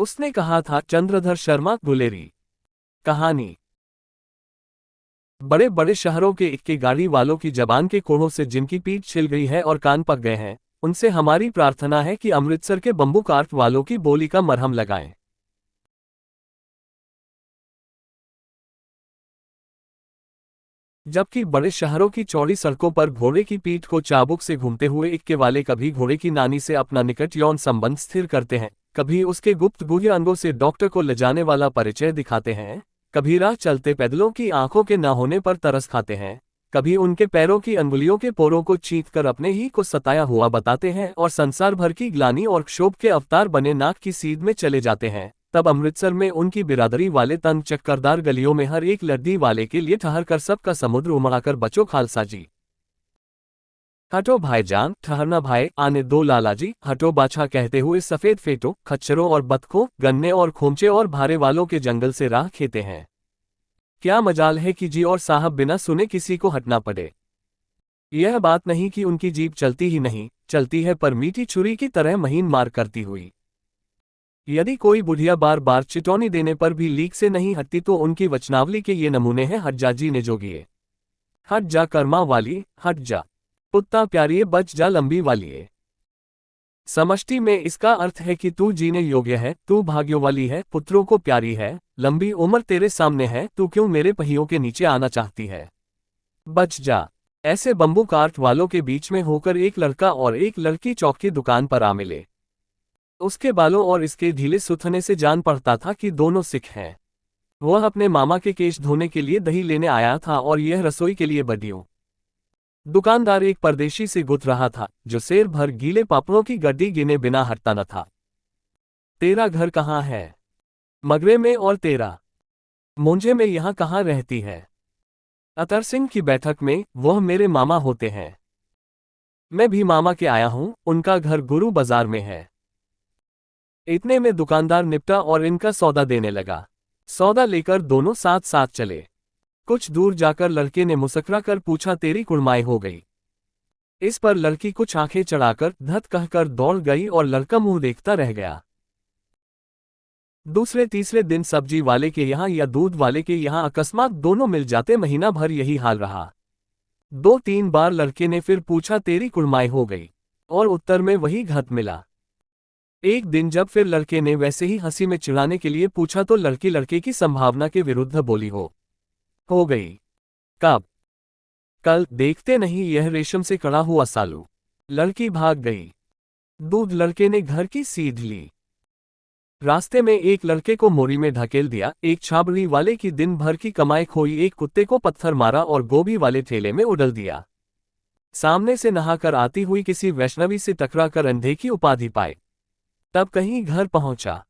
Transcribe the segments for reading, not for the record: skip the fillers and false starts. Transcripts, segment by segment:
उसने कहा था। चंद्रधर शर्मा गुलेरी। कहानी। बड़े बड़े शहरों के इक्के गाड़ी वालों की जबान के कोड़ों से जिनकी पीठ छिल गई है और कान पक गए हैं, उनसे हमारी प्रार्थना है कि अमृतसर के बंबू कार्ट वालों की बोली का मरहम लगाएं। जबकि बड़े शहरों की चौड़ी सड़कों पर घोड़े की पीठ को चाबुक से घूमते हुए इक्के वाले कभी घोड़े की नानी से अपना निकट यौन संबंध स्थिर करते हैं, कभी उसके गुप्त गुह्य अंगों से डॉक्टर को ले जाने वाला परिचय दिखाते हैं, कभी राह चलते पैदलों की आंखों के न होने पर तरस खाते हैं, कभी उनके पैरों की अंगुलियों के पोरों को चीख कर अपने ही को सताया हुआ बताते हैं और संसार भर की ग्लानि और क्षोभ के अवतार बने नाक की सीध में चले जाते हैं, तब अमृतसर में उनकी बिरादरी वाले तंग चक्करदार गलियों में हर एक लड्डी वाले के लिए ठहर कर सबका समुद्र उमड़ाकर बचो खालसा जी। हटो भाईजान, ठहरना भाई, आने दो लाला जी, हटो बाछा कहते हुए सफेद फेटों, खच्चरों और बतखों, गन्ने और खोमचे और भारे वालों के जंगल से राह खेते हैं। क्या मजाल है कि जी और साहब बिना सुने किसी को हटना पड़े। यह बात नहीं कि उनकी जीप चलती ही नहीं, चलती है पर मीठी छुरी की तरह महीन मार करती हुई। यदि कोई बुढ़िया बार बार चिटौनी देने पर भी लीक से नहीं हटती तो उनकी वचनावली के ये नमूने हैं। हट जा जी ने जोगिए, हट जा कर्मा वाली, हट जा पुत्ता प्यारिये, बच जा लंबी वालिये। समष्टि में इसका अर्थ है कि तू जीने योग्य है, तू भाग्यों वाली है, पुत्रों को प्यारी है, लंबी उम्र तेरे सामने है, तू क्यों मेरे पहियों के नीचे आना चाहती है। बच जा। ऐसे बंबू कार्ट वालों के बीच में होकर एक लड़का और एक लड़की चौक की दुकान पर आ मिले। उसके बालों और इसके ढीले सुथने से जान पड़ता था कि दोनों सिख हैं। वह अपने मामा के केश धोने के लिए दही लेने आया था और यह रसोई के लिए बडियों। दुकानदार एक परदेशी से गुथ रहा था जो शेर भर गीले पापड़ों की गड्डी गिने बिना हटता न था। तेरा घर कहाँ है? मगरे में। और तेरा? मुंजे में। यहाँ कहाँ रहती है? अतर सिंह की बैठक में। वह मेरे मामा होते हैं। मैं भी मामा के आया हूँ, उनका घर गुरु बाजार में है। इतने में दुकानदार निपटा और इनका सौदा देने लगा। सौदा लेकर दोनों साथ साथ चले। कुछ दूर जाकर लड़के ने मुस्कुरा कर पूछा, तेरी कुड़माई हो गई? इस पर लड़की कुछ आंखें चढ़ाकर धत कहकर दौड़ गई और लड़का मुंह देखता रह गया। दूसरे तीसरे दिन सब्जी वाले के यहाँ या दूध वाले के यहाँ अकस्मात दोनों मिल जाते। महीना भर यही हाल रहा। 2-3 बार लड़के ने फिर पूछा, तेरी कुड़माई हो गई? और उत्तर में वही घत मिला। एक दिन जब फिर लड़के ने वैसे ही हंसी में चिढ़ाने के लिए पूछा तो लड़की लड़के की संभावना के विरुद्ध बोली, हो गई। कब? कल। देखते नहीं यह रेशम से कड़ा हुआ सालू। लड़की भाग गई। दूध लड़के ने घर की सीध ली। रास्ते में एक लड़के को मोरी में ढकेल दिया। एक छाबड़ी वाले की दिन भर की कमाई खोई। एक कुत्ते को पत्थर मारा और गोभी वाले ठेले में उड़ल दिया। सामने से नहाकर आती हुई किसी वैष्णवी से टकराकर अंधे की उपाधि पाए। तब कहीं घर पहुंचा।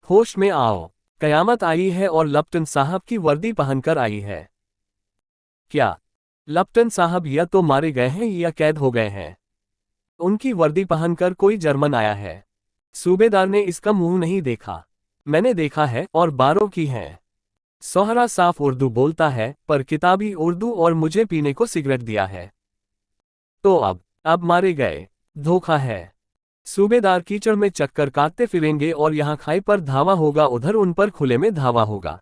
होश में आओ, कयामत आई है और लप्टन साहब की वर्दी पहनकर आई है। क्या? लप्टन साहब या तो मारे गए हैं या कैद हो गए हैं। उनकी वर्दी पहनकर कोई जर्मन आया है। सूबेदार ने इसका मुंह नहीं देखा। मैंने देखा है और बारों की है। सोहरा साफ उर्दू बोलता है पर किताबी उर्दू, और मुझे पीने को सिगरेट दिया है। तो अब मारे गए। धोखा है। सूबेदार कीचड़ में चक्कर काटते फिरेंगे और यहाँ खाई पर धावा होगा, उधर उन पर खुले में धावा होगा।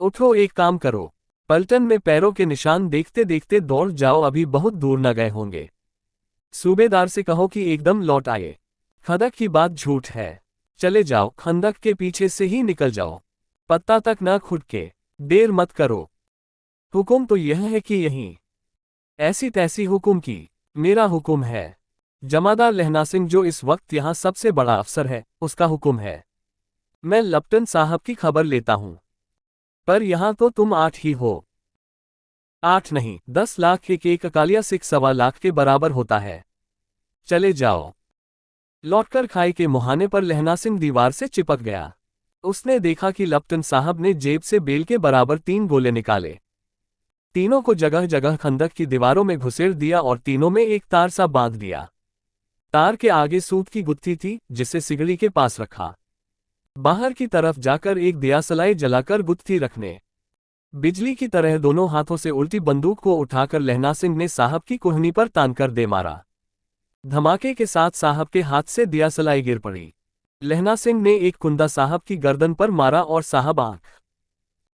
उठो, एक काम करो, पलटन में पैरों के निशान देखते देखते दौड़ जाओ, अभी बहुत दूर न गए होंगे। सूबेदार से कहो कि एकदम लौट आए। खंदक की बात झूठ है। चले जाओ, खंदक के पीछे से ही निकल जाओ। पत्ता तक न खुटके। देर मत करो। हुक्म तो यह है कि यहीं ऐसी तैसी हुक्म की। मेरा हुक्म है। जमादार लहना सिंह जो इस वक्त यहाँ सबसे बड़ा अफसर है, उसका हुक्म है। मैं लप्टन साहब की खबर लेता हूँ। पर यहाँ तो तुम 8 ही हो। 8 नहीं, 10 लाख एक अकालिया सिख 1.25 लाख के बराबर होता है। चले जाओ। लौटकर खाई के मुहाने पर लहना सिंह दीवार से चिपक गया। उसने देखा कि लप्टन साहब ने जेब से बेल के बराबर 3 गोले निकाले। तीनों को जगह जगह खंदक की दीवारों में घुसेड़ दिया और तीनों में एक तार सा बांध दिया। तार के आगे सूत की गुत्थी थी जिसे सिगड़ी के पास रखा। बाहर की तरफ जाकर एक दियासलाई जलाकर गुत्थी रखने। बिजली की तरह दोनों हाथों से उल्टी बंदूक को उठाकर लहना सिंह ने साहब की कुहनी पर तानकर दे मारा। धमाके के साथ साहब के हाथ से दियासलाई गिर पड़ी। लहना सिंह ने एक कुंदा साहब की गर्दन पर मारा और साहब आंख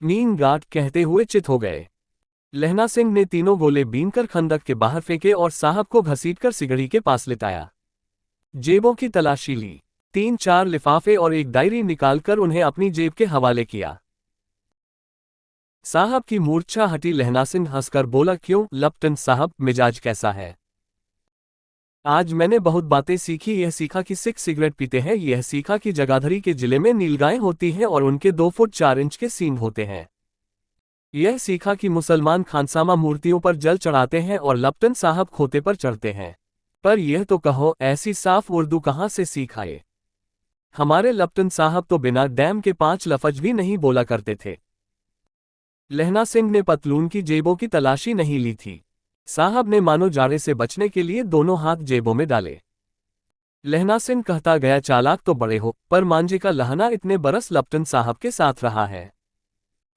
नींद गांठ कहते हुए चित हो गए। लहना सिंह ने तीनों गोले बीनकर खंदक के बाहर फेंके और साहब को घसीटकर सिगड़ी के पास लिटाया। जेबों की तलाशी ली। 3-4 लिफाफे और एक डायरी निकालकर उन्हें अपनी जेब के हवाले किया। साहब की मूर्छा हटी। लहना सिंह हंसकर बोला, क्यों लेफ्टिनेंट साहब, मिजाज कैसा है? आज मैंने बहुत बातें सीखी। यह सीखा कि सिख सिगरेट पीते हैं, यह सीखा कि जगाधरी के जिले में नीलगायें होती हैं और उनके 2 फुट 4 इंच के सींग होते हैं। यह सीखा कि मुसलमान खानसामा मूर्तियों पर जल चढ़ाते हैं और लेफ्टिनेंट साहब खोते पर चढ़ते हैं। पर यह तो कहो, ऐसी साफ उर्दू कहाँ से सीख आए? हमारे लेफ्टिनेंट साहब तो बिना डैम के 5 लफ्ज भी नहीं बोला करते थे। लहना सिंह ने पतलून की जेबों की तलाशी नहीं ली थी। साहब ने मानो जाड़े से बचने के लिए दोनों हाथ जेबों में डाले। लहना सिंह कहता गया, चालाक तो बड़े हो, पर मांझे का लहना इतने बरस लेफ्टिनेंट साहब के साथ रहा है।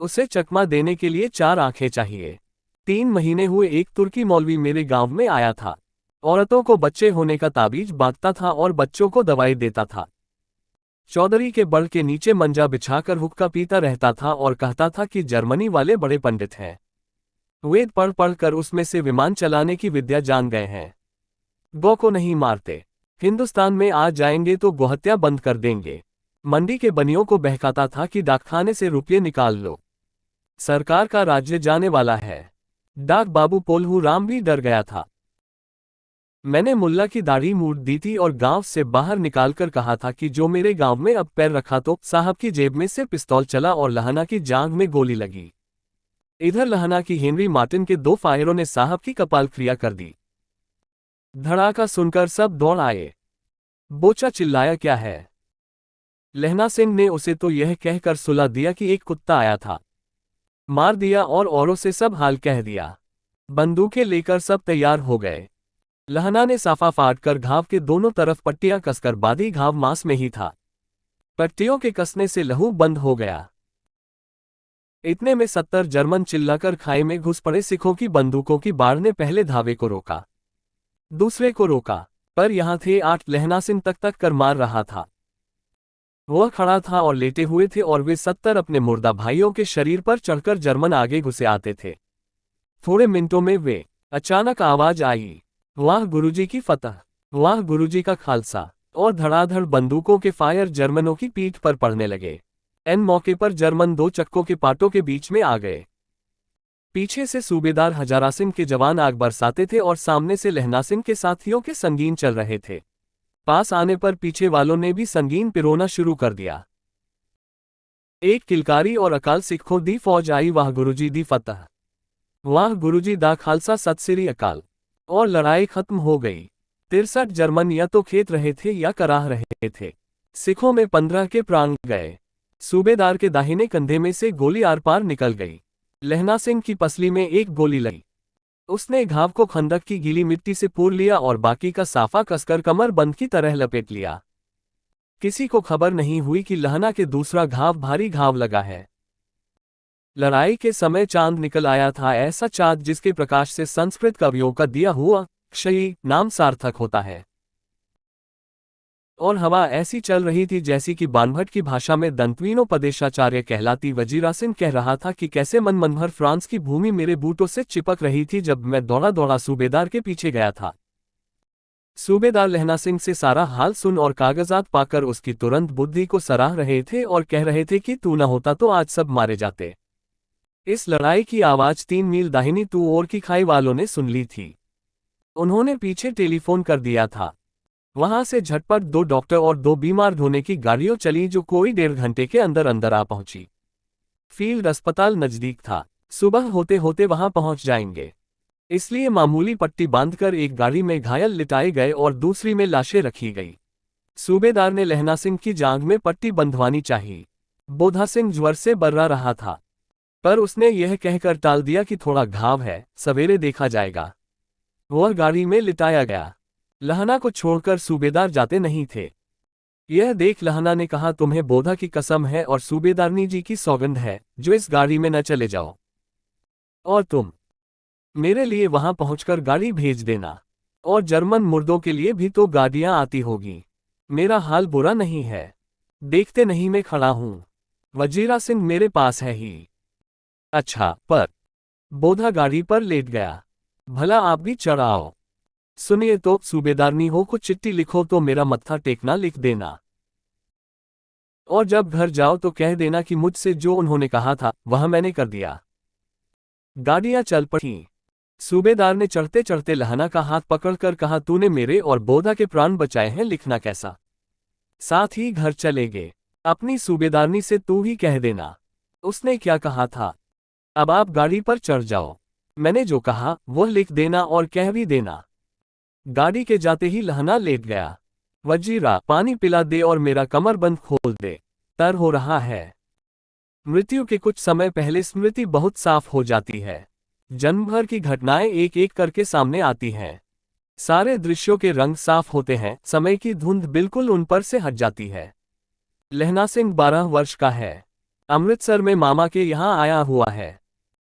उसे चकमा देने के लिए 4 आंखें चाहिए। 3 महीने हुए एक तुर्की मौलवी मेरे गांव में आया था। औरतों को बच्चे होने का ताबीज बांटता था और बच्चों को दवाई देता था। चौधरी के बड़ के नीचे मंजा बिछाकर हुक्का पीता रहता था और कहता था कि जर्मनी वाले बड़े पंडित हैं। वेद पढ़ पढ़ कर उसमें से विमान चलाने की विद्या जान गए हैं। गौ को नहीं मारते। हिंदुस्तान में आ जाएंगे तो गोहत्या बंद कर देंगे। मंडी के बनियों को बहकाता था कि डाकखाने से रुपये निकाल लो, सरकार का राज्य जाने वाला है। डाक बाबू पोल्हू राम भी डर गया था। मैंने मुल्ला की दाढ़ी मूड दी थी और गांव से बाहर निकालकर कहा था कि जो मेरे गांव में अब पैर रखा तो साहब की जेब में से पिस्तौल चला और लहना की जांघ में गोली लगी। इधर लहना की हेनरी मार्टिन के 2 फायरों ने साहब की कपाल क्रिया कर दी। धड़ाका सुनकर सब दौड़ आए। बोचा चिल्लाया, क्या है? लहना सिंह ने उसे तो यह कहकर सुला दिया कि एक कुत्ता आया था, मार दिया और औरों से सब हाल कह दिया। बंदूकें लेकर सब तैयार हो गए। लहना ने साफा फाड़कर घाव के दोनों तरफ पट्टियां कसकर बांधी। घाव मांस में ही था। पट्टियों के कसने से लहू बंद हो गया। इतने में 70 जर्मन चिल्लाकर खाई में घुस पड़े। सिखों की बंदूकों की बाढ़ ने पहले धावे को रोका, दूसरे को रोका, पर यहां थे 8। लहना सिंह तक तक कर मार रहा था। वह खड़ा था और लेटे हुए थे और वे 70 अपने मुर्दा भाइयों के शरीर पर चढ़कर जर्मन आगे घुसे आते थे। थोड़े मिनटों में वे अचानक आवाज आई, वाह गुरुजी की फतह, वाह गुरुजी का खालसा, और धड़ाधड़ बंदूकों के फायर जर्मनों की पीठ पर पड़ने लगे। एन मौके पर जर्मन 2 चक्कों के पाटों के बीच में आ गए। पीछे से सूबेदार हजारा सिंह के जवान आग बरसाते थे और सामने से लहना सिंह के साथियों के संगीन चल रहे थे। पास आने पर पीछे वालों ने भी संगीन पिरोना शुरू कर दिया। एक किलकारी और अकाल सिखों दी फौज आई, वाह गुरुजी दी फतह, वाह गुरुजी दा खालसा, सत श्री अकाल। और लड़ाई खत्म हो गई। 63 जर्मन या तो खेत रहे थे या कराह रहे थे। सिखों में 15 के प्राण गए। सूबेदार के दाहिने कंधे में से गोली आर पार निकल गई। लहना सिंह की पसली में एक गोली लगी। उसने घाव को खंदक की गीली मिट्टी से पूर लिया और बाकी का साफा कसकर कमर बंद की तरह लपेट लिया। किसी को खबर नहीं हुई कि लहना के दूसरा घाव भारी घाव लगा है। लड़ाई के समय चांद निकल आया था, ऐसा चांद जिसके प्रकाश से संस्कृत कवियों का दिया हुआ क्षयी नाम सार्थक होता है। और हवा ऐसी चल रही थी जैसी कि बानभट्ट की भाषा में दंतवीनोपदेशाचार्य कहलाती। वजीरा सिंह कह रहा था कि कैसे मनभर फ्रांस की भूमि मेरे बूटों से चिपक रही थी जब मैं दौड़ा दौड़ा सूबेदार के पीछे गया था। सूबेदार लहना सिंह से सारा हाल सुन और कागजात पाकर उसकी तुरंत बुद्धि को सराह रहे थे और कह रहे थे कि तू न होता तो आज सब मारे जाते। इस लड़ाई की आवाज 3 मील दाहिनी तू और की खाई वालों ने सुन ली थी। उन्होंने पीछे टेलीफोन कर दिया था। वहां से झटपट 2 डॉक्टर और 2 बीमार ढोने की गाड़ियों चली जो कोई 1.5 घंटे के अंदर अंदर आ पहुंची। फील्ड अस्पताल नजदीक था, सुबह होते होते वहां पहुंच जाएंगे, इसलिए मामूली पट्टी बांधकर एक गाड़ी में घायल लिटाए गए और दूसरी में लाशें रखी गई। सूबेदार ने लहना सिंह की जांघ में पट्टी बंधवानी चाहिए। बोधा सिंह ज्वर से बर्रा रहा था, पर उसने यह कहकर टाल दिया कि थोड़ा घाव है, सवेरे देखा जाएगा। वह गाड़ी में लिटाया गया। लहना को छोड़कर सूबेदार जाते नहीं थे। यह देख लहना ने कहा, तुम्हें बोधा की कसम है और सूबेदारनी जी की सौगंध है जो इस गाड़ी में न चले जाओ, और तुम मेरे लिए वहां पहुंचकर गाड़ी भेज देना, और जर्मन मुर्दों के लिए भी तो गाड़ियां आती होगी। मेरा हाल बुरा नहीं है। देखते नहीं मैं खड़ा हूं। वजीरा सिंह मेरे पास है ही। अच्छा, पर बोधा गाड़ी पर लेट गया। भला आप भी चढ़ आओ। सुनिए तो सूबेदारनी हो, कुछ चिट्ठी लिखो तो मेरा मत्था टेकना लिख देना। और जब घर जाओ तो कह देना कि मुझसे जो उन्होंने कहा था वह मैंने कर दिया। गाड़ियां चल पड़ी। सूबेदार ने चढ़ते चढ़ते लहना का हाथ पकड़कर कहा, तूने मेरे और बोधा के प्राण बचाए हैं, लिखना कैसा। साथ ही घर चले गए। अपनी सूबेदारनी से तू ही कह देना, उसने क्या कहा था। अब आप गाड़ी पर चढ़ जाओ। मैंने जो कहा वह लिख देना और कह भी देना। गाड़ी के जाते ही लहना लेट गया। वजीरा, पानी पिला दे और मेरा कमरबंद खोल दे, तर हो रहा है। मृत्यु के कुछ समय पहले स्मृति बहुत साफ हो जाती है। जन्म भर की घटनाएं एक एक करके सामने आती हैं। सारे दृश्यों के रंग साफ होते हैं, समय की धुंध बिल्कुल उन पर से हट जाती है। लहना सिंह 12 वर्ष का है। अमृतसर में मामा के यहाँ आया हुआ है।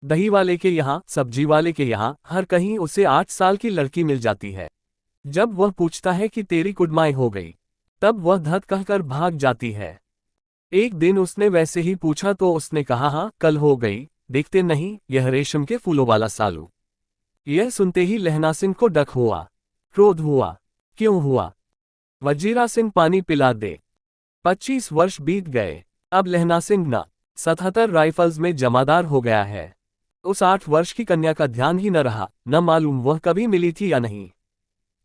दही वाले के यहाँ, सब्जी वाले के यहाँ, हर कहीं उसे 8 साल की लड़की मिल जाती है। जब वह पूछता है कि तेरी कुड़माई हो गई, तब वह धत कहकर भाग जाती है। एक दिन उसने वैसे ही पूछा तो उसने कहा, हाँ कल हो गई, देखते नहीं यह रेशम के फूलों वाला सालू। यह सुनते ही लहना सिंह को डक हुआ, क्रोध हुआ। क्यों हुआ? वजीरा सिंह, पानी पिला दे। 25 वर्ष बीत गए। अब लहना सिंह न 77 राइफल्स में जमादार हो गया है। उस 8 वर्ष की कन्या का ध्यान ही न रहा, न मालूम वह कभी मिली थी या नहीं।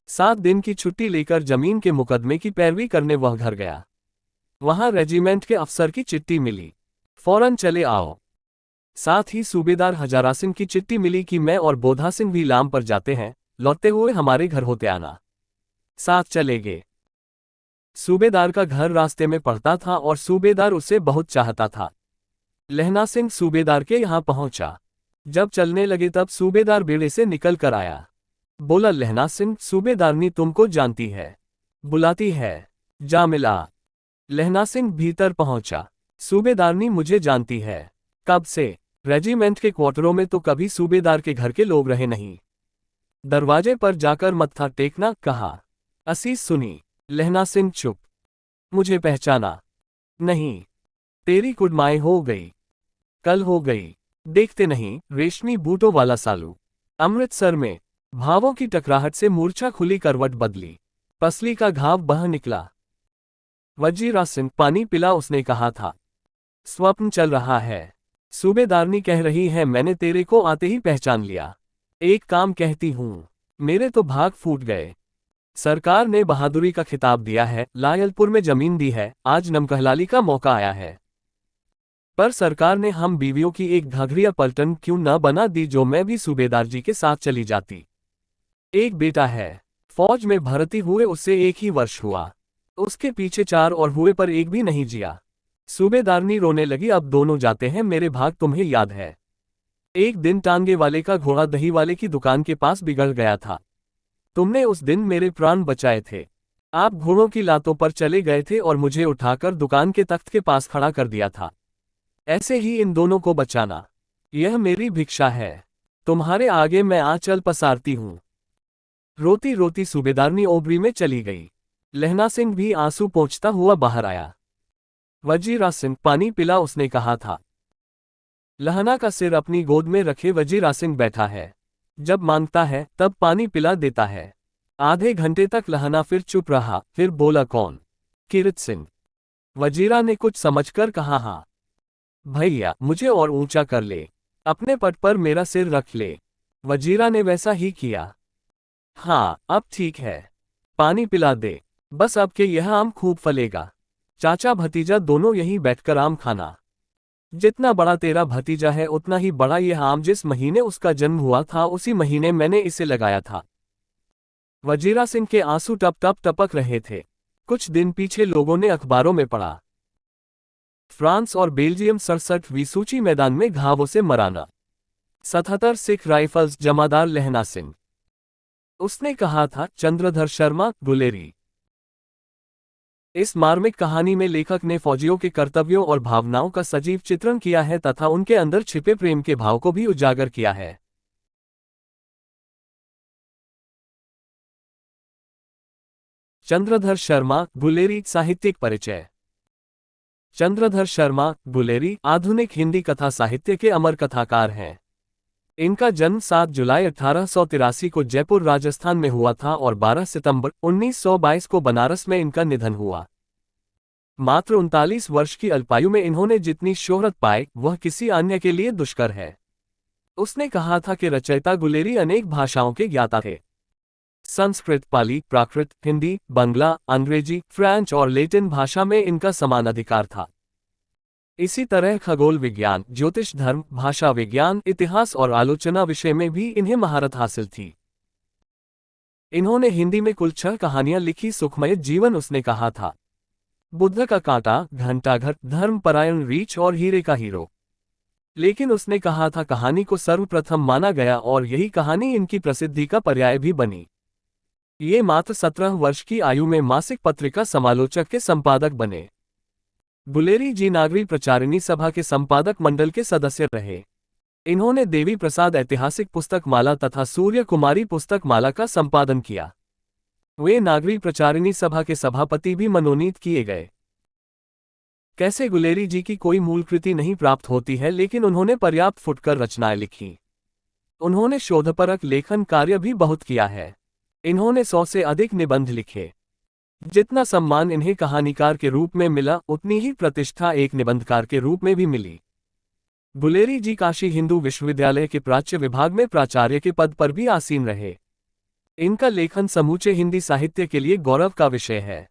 7 दिन की छुट्टी लेकर जमीन के मुकदमे की पैरवी करने वह घर गया। वहां रेजिमेंट के अफसर की चिट्ठी मिली, फौरन चले आओ। साथ ही सूबेदार हजारा सिंह की चिट्ठी मिली कि मैं और बोधा सिंह भी लाम पर जाते हैं, लौटते हुए हमारे घर होते आना। साथ चले गए। सूबेदार का घर रास्ते में पड़ता था और सूबेदार उसे बहुत चाहता था। लहना सिंह सूबेदार के यहाँ पहुंचा। जब चलने लगे तब सूबेदार बेड़े से निकल कर आया। बोला, लहना सिंह, सूबेदारनी तुमको जानती है, बुलाती है, जा मिला। लहना सिंह भीतर पहुंचा। सूबेदारनी मुझे जानती है। कब से? रेजिमेंट के क्वार्टरों में तो कभी सूबेदार के घर के लोग रहे नहीं। दरवाजे पर जाकर मत्था टेकना कहा। असीस सुनी। लहना सिंह चुप। मुझे पहचाना नहीं। तेरी कुड़माई हो गई। कल हो गई। देखते नहीं, रेशमी बूटों वाला सालू। अमृतसर में भावों की टकराहट से मूर्छा खुली, करवट बदली, पसली का घाव बह निकला। वजीरा सिंह, पानी पिला, उसने कहा था। स्वप्न चल रहा है। सूबेदारनी कह रही है, मैंने तेरे को आते ही पहचान लिया। एक काम कहती हूं, मेरे तो भाग फूट गए। सरकार ने बहादुरी का खिताब दिया है, लायलपुर में जमीन दी है, आज नमकहलाली का मौका आया है। पर सरकार ने हम बीवियों की एक घाघरिया पलटन क्यों न बना दी, जो मैं भी सूबेदार जी के साथ चली जाती। एक बेटा है, फौज में भर्ती हुए उससे 1 ही वर्ष हुआ। उसके पीछे 4 और हुए पर एक भी नहीं जिया। सूबेदारनी रोने लगी, अब दोनों जाते हैं, मेरे भाग तुम्हें याद है। एक दिन टांगे वाले का घोड़ा दही वाले की दुकान के पास बिगड़ गया था। तुमने उस दिन मेरे प्राण बचाए थे। आप घोड़ों की लातों पर चले गए थे और मुझे उठाकर दुकान के तख्त के पास खड़ा कर दिया था। ऐसे ही इन दोनों को बचाना, यह मेरी भिक्षा है। तुम्हारे आगे मैं आंचल पसारती हूं। रोती रोती सूबेदारनी ओबरी में चली गई। लहना सिंह भी आंसू पोंछता हुआ बाहर आया। वजीरा सिंह, पानी पिला, उसने कहा था। लहना का सिर अपनी गोद में रखे वजीरा सिंह बैठा है। जब मांगता है तब पानी पिला देता है। आधे घंटे तक लहना फिर चुप रहा, फिर बोला, कौन? किरत सिंह। वजीरा ने कुछ समझकर कहा, हाँ भैया, मुझे और ऊंचा कर ले, अपने पट पर मेरा सिर रख ले। वजीरा ने वैसा ही किया। हाँ अब ठीक है, पानी पिला दे, बस अब के यह आम खूब फलेगा। चाचा भतीजा दोनों यहीं बैठकर आम खाना। जितना बड़ा तेरा भतीजा है उतना ही बड़ा यह आम। जिस महीने उसका जन्म हुआ था उसी महीने मैंने इसे लगाया था। वजीरा सिंह के आंसू टप टप टपक रहे थे। कुछ दिन पीछे लोगों ने अखबारों में पढ़ा, फ्रांस और बेल्जियम 67वीं सूची मैदान में घावों से मराना। 77 सिख राइफल्स, जमादार लहना सिंह। उसने कहा था, चंद्रधर शर्मा, गुलेरी। इस मार्मिक कहानी में लेखक ने फौजियों के कर्तव्यों और भावनाओं का सजीव चित्रण किया है तथा उनके अंदर छिपे प्रेम के भाव को भी उजागर किया है। चंद्रधर शर्मा, गुलेरी, साहित्यिक परिचय। चंद्रधर शर्मा गुलेरी आधुनिक हिंदी कथा साहित्य के अमर कथाकार हैं। इनका जन्म 7 जुलाई 1883 को जयपुर राजस्थान में हुआ था और 12 सितंबर 1922 को बनारस में इनका निधन हुआ। मात्र 39 वर्ष की अल्पायु में इन्होंने जितनी शोहरत पाई वह किसी अन्य के लिए दुष्कर है। उसने कहा था कि रचयिता गुलेरी अनेक भाषाओं के ज्ञाता थे। संस्कृत, पाली, प्राकृत, हिंदी, बंगला, अंग्रेजी, फ्रेंच और लैटिन भाषा में इनका समान अधिकार था। इसी तरह खगोल विज्ञान, ज्योतिष, धर्म, भाषा विज्ञान, इतिहास और आलोचना विषय में भी इन्हें महारत हासिल थी। इन्होंने हिंदी में कुल 6 कहानियां लिखी। सुखमय जीवन उसने कहा था, बुद्ध का कांटा, घंटाघर, धर्मपरायण, रीछ और हीरे का हीरो। लेकिन उसने कहा था कहानी को सर्वप्रथम माना गया और यही कहानी इनकी प्रसिद्धि का पर्याय भी बनी। ये मात्र 17 वर्ष की आयु में मासिक पत्रिका समालोचक के संपादक बने। गुलेरी जी नागरी प्रचारिणी सभा के संपादक मंडल के सदस्य रहे। इन्होंने देवी प्रसाद ऐतिहासिक पुस्तक माला तथा सूर्य कुमारी पुस्तक माला का संपादन किया। वे नागरी प्रचारिणी सभा के सभापति भी मनोनीत किए गए। कैसे गुलेरी जी की कोई मूल कृति नहीं प्राप्त होती है, लेकिन उन्होंने पर्याप्त फुटकर रचनाएं लिखी। उन्होंने शोधपरक लेखन कार्य भी बहुत किया है। इन्होंने 100 से अधिक निबंध लिखे। जितना सम्मान इन्हें कहानीकार के रूप में मिला, उतनी ही प्रतिष्ठा एक निबंधकार के रूप में भी मिली। गुलेरी जी काशी हिंदू विश्वविद्यालय के प्राच्य विभाग में प्राचार्य के पद पर भी आसीन रहे। इनका लेखन समूचे हिंदी साहित्य के लिए गौरव का विषय है।